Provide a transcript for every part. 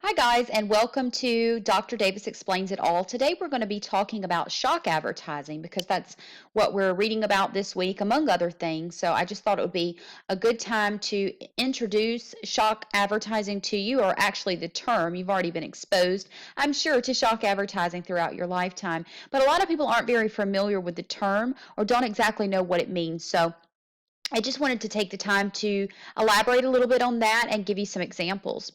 Hi, guys, and welcome to Dr. Davis Explains It All. Today, we're going to be talking about shock advertising because that's what we're reading about this week, among other things. So, I just thought it would be a good time to introduce shock advertising to you, or actually the term. You've already been exposed, I'm sure, to shock advertising throughout your lifetime. But a lot of people aren't very familiar with the term or don't exactly know what it means. So, I just wanted to take the time to elaborate a little bit on that and give you some examples.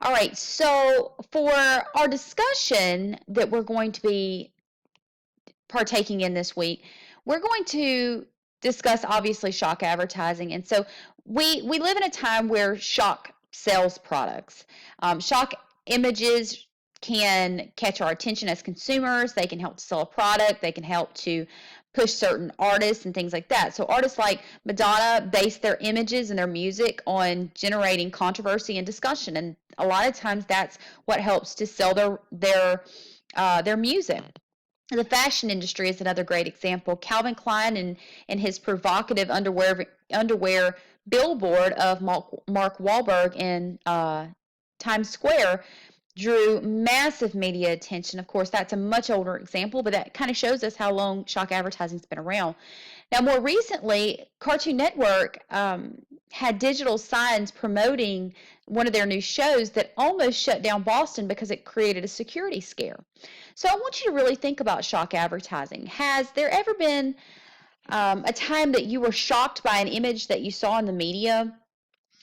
All right, so for our discussion that we're going to be partaking in this week, we're going to discuss obviously shock advertising. And so we live in a time where shock sells products. Shock images can catch our attention as consumers. They can help to sell a product. They can help to push certain artists and things like that. So artists like Madonna base their images and their music on generating controversy and discussion, and a lot of times that's what helps to sell their music. The fashion industry is another great example. Calvin Klein and his provocative underwear billboard of Mark Wahlberg in Times Square drew massive media attention. Of course, that's a much older example, but that kind of shows us how long shock advertising's been around. Now, more recently, Cartoon Network had digital signs promoting one of their new shows that almost shut down Boston because it created a security scare. So I want you to really think about shock advertising. Has there ever been a time that you were shocked by an image that you saw in the media?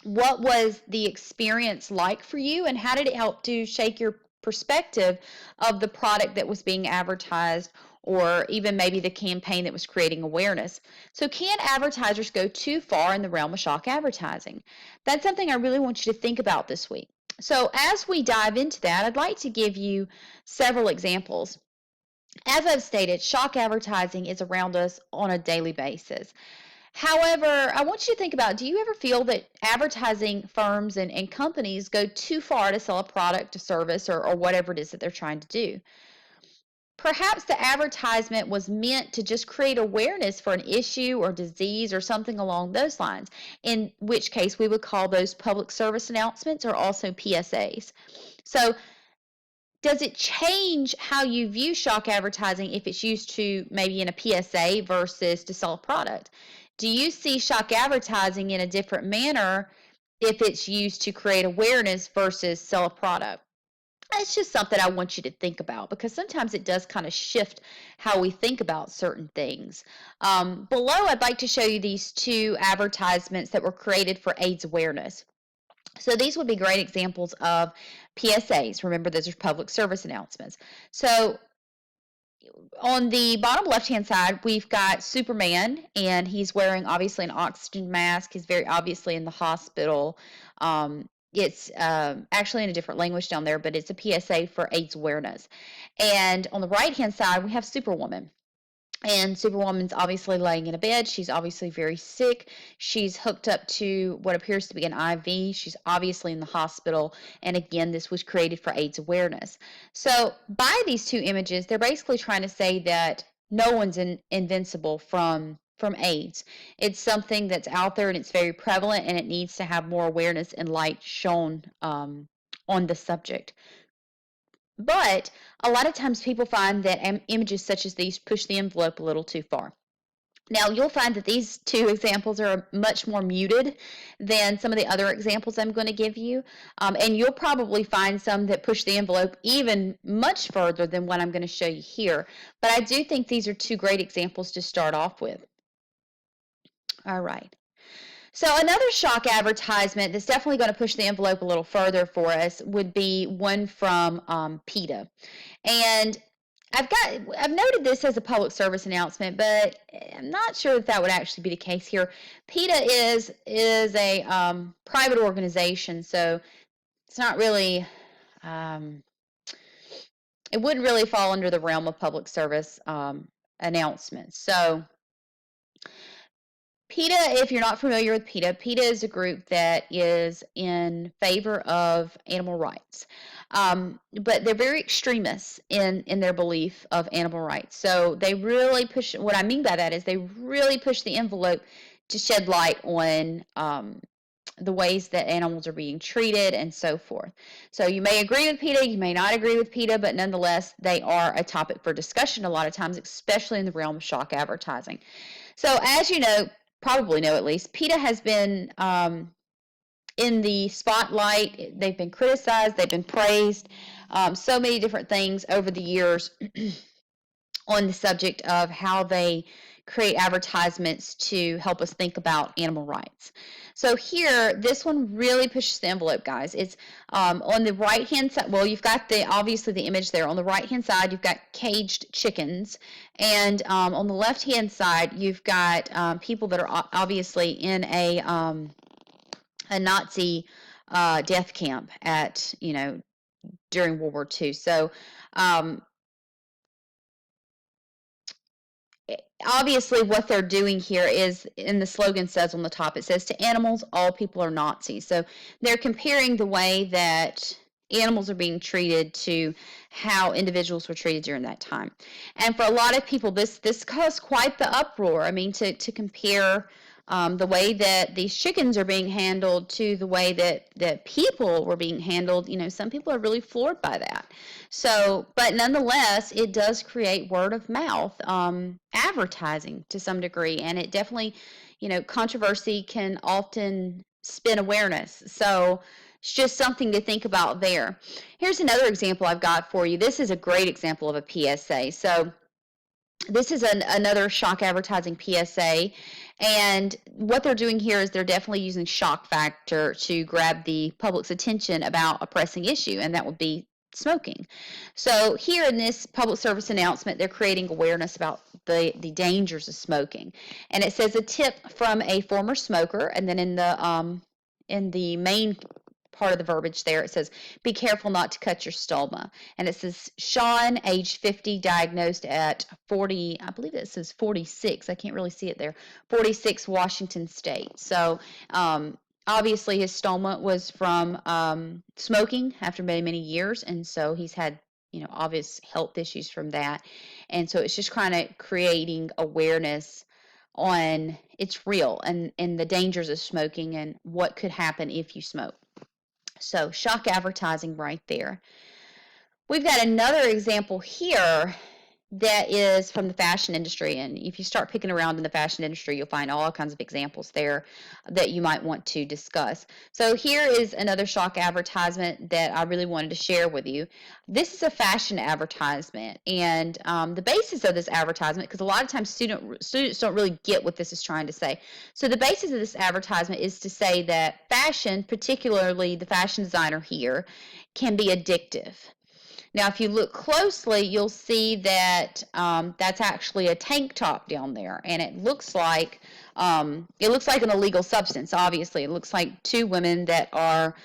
What was the experience like for you, and how did it help to shake your perspective of the product that was being advertised, or even maybe the campaign that was creating awareness? So, can advertisers go too far in the realm of shock advertising? That's something I really want you to think about this week. So, as we dive into that, I'd like to give you several examples. As I've stated, shock advertising is around us on a daily basis. However, I want you to think about, do you ever feel that advertising firms and companies go too far to sell a product, a service, or whatever it is that they're trying to do? Perhaps the advertisement was meant to just create awareness for an issue or disease or something along those lines, in which case we would call those public service announcements or also PSAs. So, does it change how you view shock advertising if it's used to maybe in a PSA versus to sell a product? Do you see shock advertising in a different manner if it's used to create awareness versus sell a product? It's just something I want you to think about because sometimes it does kind of shift how we think about certain things. Below, I'd like to show you these two advertisements that were created for AIDS awareness. So these would be great examples of PSAs. Remember, those are public service announcements. So on the bottom left-hand side, we've got Superman, and he's wearing obviously an oxygen mask. He's very obviously in the hospital. It's actually in a different language down there, but it's a PSA for AIDS awareness. And on the right-hand side, we have Superwoman. And Superwoman's obviously laying in a bed. She's obviously very sick. She's hooked up to what appears to be an IV. She's obviously in the hospital. And again, this was created for AIDS awareness. So, by these two images, they're basically trying to say that no one's invincible from AIDS. It's something that's out there and it's very prevalent, and it needs to have more awareness and light shown on the subject. But a lot of times people find that images such as these push the envelope a little too far. Now, you'll find that these two examples are much more muted than some of the other examples I'm going to give you. And you'll probably find some that push the envelope even much further than what I'm going to show you here. But I do think these are two great examples to start off with. All right. So another shock advertisement that's definitely going to push the envelope a little further for us would be one from PETA. And I've noted this as a public service announcement, but I'm not sure if that would actually be the case here. PETA is a private organization, so it's not really it wouldn't really fall under the realm of public service announcements. So PETA, if you're not familiar with PETA, PETA is a group that is in favor of animal rights. But they're very extremists in their belief of animal rights. So they really push, what I mean by that is they really push the envelope to shed light on the ways that animals are being treated and so forth. So you may agree with PETA, you may not agree with PETA, but nonetheless, they are a topic for discussion a lot of times, especially in the realm of shock advertising. So as you know, probably know at least, PETA has been in the spotlight. They've been criticized, they've been praised, so many different things over the years on the subject of how they create advertisements to help us think about animal rights. So here, this one really pushes the envelope, guys. It's on the right-hand side. Well, you've got obviously the image there. On the right-hand side, you've got caged chickens, and on the left-hand side, you've got people that are obviously in a Nazi death camp at during World War II. So obviously what they're doing here is, and the slogan says on the top, it says, "To animals, all people are Nazis." So they're comparing the way that animals are being treated to how individuals were treated during that time. And for a lot of people, this caused quite the uproar. I mean, to compare the way that these chickens are being handled to the way that people were being handled, some people are really floored by that. So, but nonetheless, it does create word of mouth advertising to some degree, and it definitely, controversy can often spin awareness. So it's just something to think about there. Here's another example I've got for you. This is a great example of a PSA. So this is another shock advertising PSA, and what they're doing here is they're definitely using shock factor to grab the public's attention about a pressing issue, and that would be smoking. So here in this public service announcement, they're creating awareness about the dangers of smoking, and it says, "A tip from a former smoker," and then in the main part of the verbiage there, it says, "Be careful not to cut your stoma." And it says, "Sean, age 50, diagnosed at 40," I believe it says 46. I can't really see it there. 46, Washington State. So obviously his stoma was from smoking after many, many years. And so he's had, obvious health issues from that. And so it's just kind of creating awareness on it's real and the dangers of smoking and what could happen if you smoke. So shock advertising right there. We've got another example here that is from the fashion industry. And if you start picking around in the fashion industry, you'll find all kinds of examples there that you might want to discuss. So here is another shock advertisement that I really wanted to share with you. This is a fashion advertisement, and the basis of this advertisement, because a lot of times students don't really get what this is trying to say. So the basis of this advertisement is to say that fashion, particularly the fashion designer here, can be addictive. Now, if you look closely, you'll see that that's actually a tank top down there, and it looks like an illegal substance. Obviously, it looks like two women that are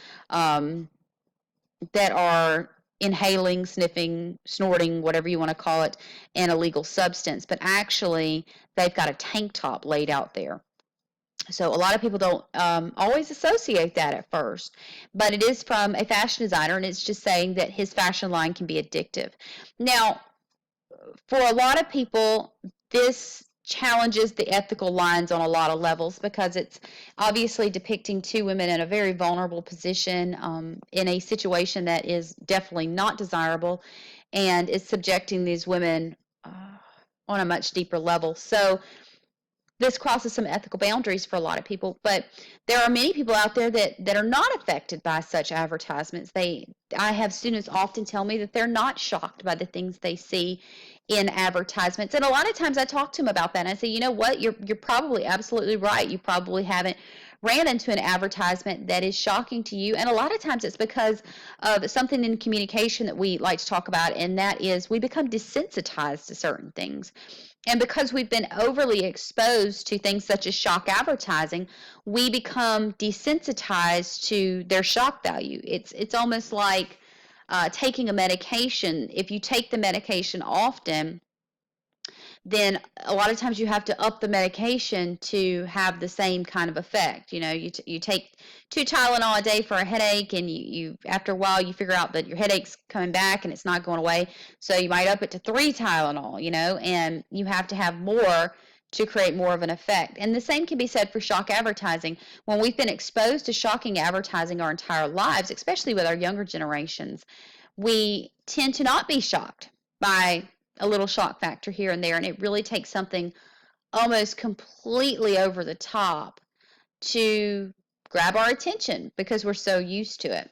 inhaling, sniffing, snorting, whatever you want to call it, an illegal substance. But actually, they've got a tank top laid out there. So a lot of people don't always associate that at first, but it is from a fashion designer, and it's just saying that his fashion line can be addictive. Now, for a lot of people, this challenges the ethical lines on a lot of levels because it's obviously depicting two women in a very vulnerable position in a situation that is definitely not desirable, and is subjecting these women on a much deeper level. So this crosses some ethical boundaries for a lot of people, but there are many people out there that are not affected by such advertisements. I have students often tell me that they're not shocked by the things they see in advertisements, and a lot of times I talk to them about that, and I say, you know what, you're probably absolutely right. You probably haven't ran into an advertisement that is shocking to you, and a lot of times it's because of something in communication that we like to talk about, and that is we become desensitized to certain things. And because we've been overly exposed to things such as shock advertising, we become desensitized to their shock value. It's almost like taking a medication. If you take the medication often, then a lot of times you have to up the medication to have the same kind of effect. You take 2 Tylenol a day for a headache, and you after a while you figure out that your headache's coming back and it's not going away, so you might up it to 3 Tylenol, and you have to have more to create more of an effect. And the same can be said for shock advertising. When we've been exposed to shocking advertising our entire lives, especially with our younger generations, we tend to not be shocked by a little shock factor here and there. And it really takes something almost completely over the top to grab our attention because we're so used to it.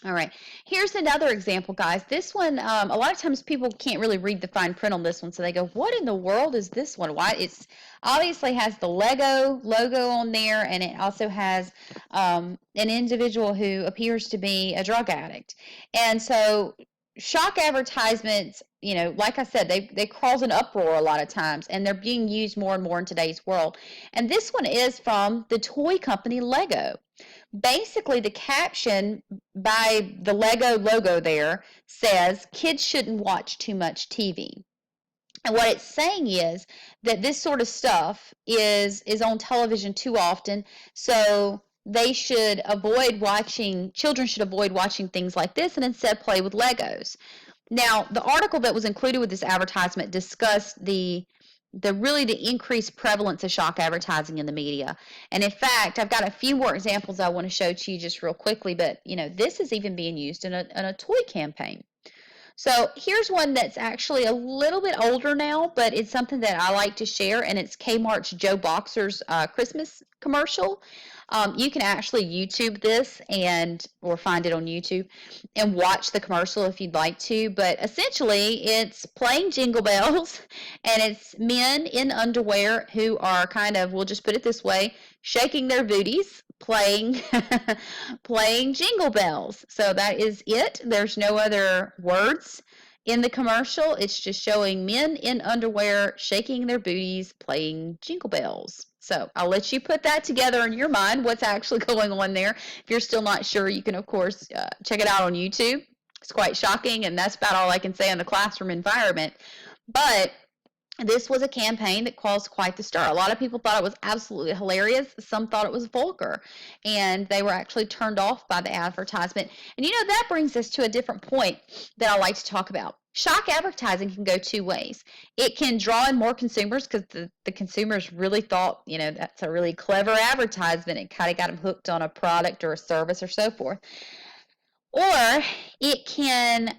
All right, here's another example, guys. This one, a lot of times people can't really read the fine print on this one, so they go, what in the world is this one? Why? It's obviously has the Lego logo on there, and it also has an individual who appears to be a drug addict. And so shock advertisements, you know, like I said, they cause an uproar a lot of times, and they're being used more and more in today's world. And this one is from the toy company Lego. Basically, the caption by the Lego logo there says, kids shouldn't watch too much TV. And what it's saying is that this sort of stuff is on television too often, so they should avoid watching, children should avoid watching things like this and instead play with Legos. Now, the article that was included with this advertisement discussed the increased prevalence of shock advertising in the media. And in fact, I've got a few more examples I want to show to you just real quickly, but you know, this is even being used in a toy campaign. So here's one that's actually a little bit older now, but it's something that I like to share, and it's Kmart's Joe Boxer's Christmas commercial. You can actually YouTube this or find it on YouTube and watch the commercial if you'd like to. But essentially, it's playing Jingle Bells, and it's men in underwear who are kind of, we'll just put it this way, shaking their booties, playing playing Jingle Bells. So that is it. There's no other words in the commercial. It's just showing men in underwear shaking their booties, playing Jingle Bells. So I'll let you put that together in your mind, what's actually going on there. If you're still not sure, you can, of course, check it out on YouTube. It's quite shocking, and that's about all I can say on the classroom environment. But this was a campaign that caused quite the stir. A lot of people thought it was absolutely hilarious. Some thought it was vulgar, and they were actually turned off by the advertisement. And you know, that brings us to a different point that I like to talk about. Shock advertising can go two ways. It can draw in more consumers because the consumers really thought, you know, that's a really clever advertisement. It kind of got them hooked on a product or a service or so forth. Or it can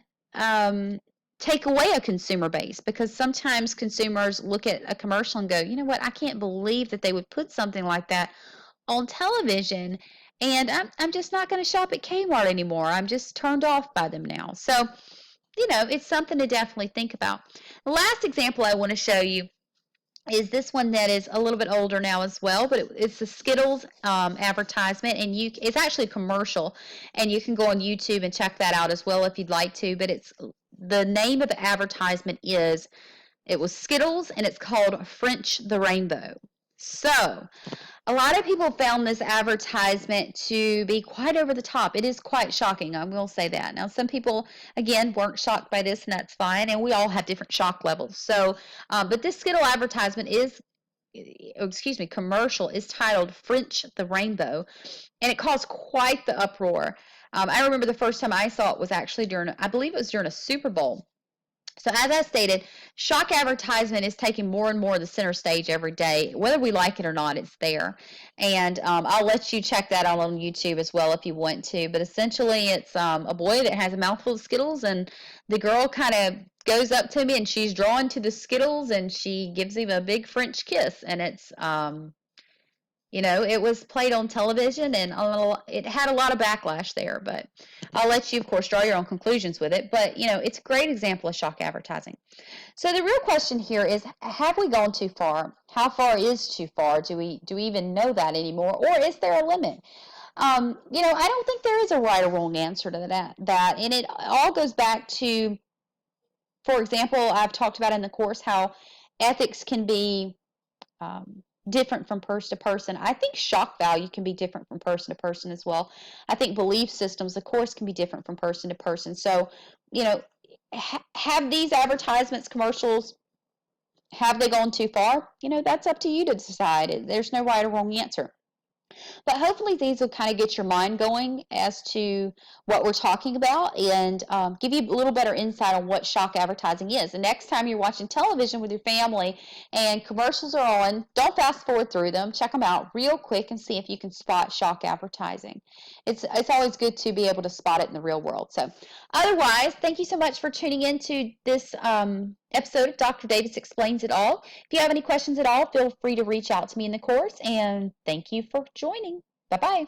take away a consumer base, because sometimes consumers look at a commercial and go, you know what, I can't believe that they would put something like that on television, and I'm just not going to shop at Kmart anymore. I'm just turned off by them now. So, you know, it's something to definitely think about. The last example I want to show you is this one that is a little bit older now as well, but it's the Skittles advertisement, and it's actually a commercial, and you can go on YouTube and check that out as well if you'd like to. But the name of the advertisement it was Skittles, and it's called French the Rainbow. So a lot of people found this advertisement to be quite over the top. It is quite shocking, I will say that. Now, some people, again, weren't shocked by this, and that's fine, and we all have different shock levels. So, but this Skittle advertisement commercial is titled French the Rainbow, and it caused quite the uproar. I remember the first time I saw it was actually I believe it was during a Super Bowl. So as I stated, shock advertisement is taking more and more of the center stage every day. Whether we like it or not, it's there. And I'll let you check that out on YouTube as well if you want to. But essentially, it's a boy that has a mouthful of Skittles, and the girl kind of goes up to me, and she's drawn to the Skittles, and she gives him a big French kiss. And it's you know, it was played on television, and it had a lot of backlash there, but I'll let you, of course, draw your own conclusions with it. But, you know, it's a great example of shock advertising. So the real question here is, have we gone too far? How far is too far? Do we even know that anymore, or is there a limit? You know, I don't think there is a right or wrong answer to that, and it all goes back to, for example, I've talked about in the course how ethics can be different from person to person. I think shock value can be different from person to person as well. I think belief systems, of course, can be different from person to person. So, you know, have these advertisements, commercials, have they gone too far? You know, that's up to you to decide. There's no right or wrong answer. But hopefully these will kind of get your mind going as to what we're talking about and give you a little better insight on what shock advertising is. The next time you're watching television with your family and commercials are on, don't fast forward through them. Check them out real quick and see if you can spot shock advertising. It's always good to be able to spot it in the real world. So otherwise, thank you so much for tuning in to this episode of Dr. Davis Explains It All. If you have any questions at all, feel free to reach out to me in the course, and thank you for joining. Bye-bye.